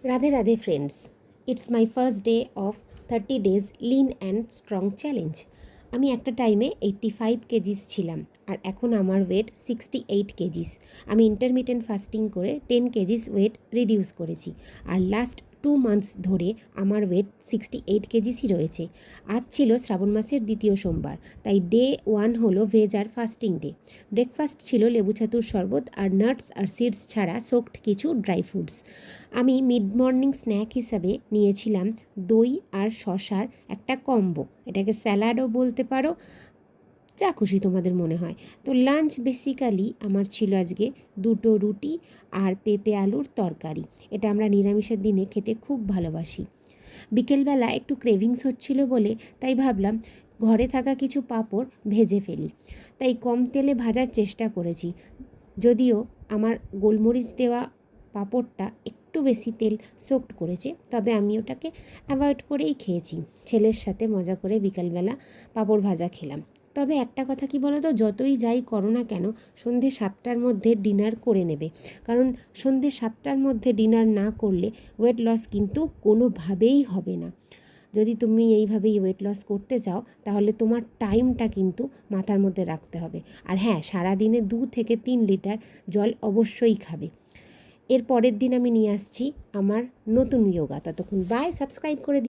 Radhe Radhe friends, it's my first day of 30 days lean and strong challenge. আমি একটা টাইমে 85 kgs ছিলাম আর এখন আমার ওয়েট 68 কেজিস। আমি ইন্টারমিটেন্ট ফাস্টিং করে 10 কেজিস ওয়েট রিডিউস করেছি আর লাস্ট 2 মান্থস ধরে আমার ওয়েট 68 কেজিসই রয়েছে। আজ ছিল শ্রাবণ মাসের দ্বিতীয় সোমবার, তাই ডে 1 হলো ভেজ আর ফাস্টিং ডে। ব্রেকফাস্ট ছিল লেবু ছাতুর শরবত আর নাটস আর সিডস ছাড়া সোকড কিছু ড্রাই ফ্রুটস। আমি মিড মর্নিং স্ন্যাক হিসাবে নিয়েছিলাম দই আর শশার একটা কম্বো, এটাকে স্যালাডও বলতে পারো, যা খুশি তোমাদের মনে হয়। তো লাঞ্চ বেসিক্যালি আমার ছিল আজকে 2টো রুটি আর পেঁপে আলুর তরকারি। এটা আমরা নিরামিষের দিনে খেতে খুব ভালোবাসি। বিকেলবেলা একটু ক্রেভিংস হচ্ছিল বলে তাই ভাবলাম ঘরে থাকা কিছু পাঁপড় ভেজে ফেলি, তাই কম তেলে ভাজার চেষ্টা করেছি। যদিও আমার গোলমরিচ দেওয়া পাঁপড়টা একটু বেশি তেল সোকড করেছে, তবে আমি ওটাকে অ্যাভয়েড করেই খেয়েছি। ছেলের সাথে মজা করে বিকালবেলা পাঁপড় ভাজা খেলাম। তবে একটা কথা কি বলো তো, যতই যাই করো না কেন সন্ধ্যে 7টার মধ্যে ডিনার করে নেবে, কারণ সন্ধ্যে 7টার মধ্যে ডিনার না করলে ওয়েট লস কিন্তু কোনোভাবেই হবে না। যদি তুমি এইভাবেই ওয়েট লস করতে চাও তাহলে তোমার টাইমটা কিন্তু মাথার মধ্যে রাখতে হবে। আর হ্যাঁ, সারাদিনে 2 থেকে 3 লিটার জল অবশ্যই খাবে। এর পরের দিন আমি নিয়ে আসছি আমার নতুন যোগা। ততক্ষণ বাই, সাবস্ক্রাইব করে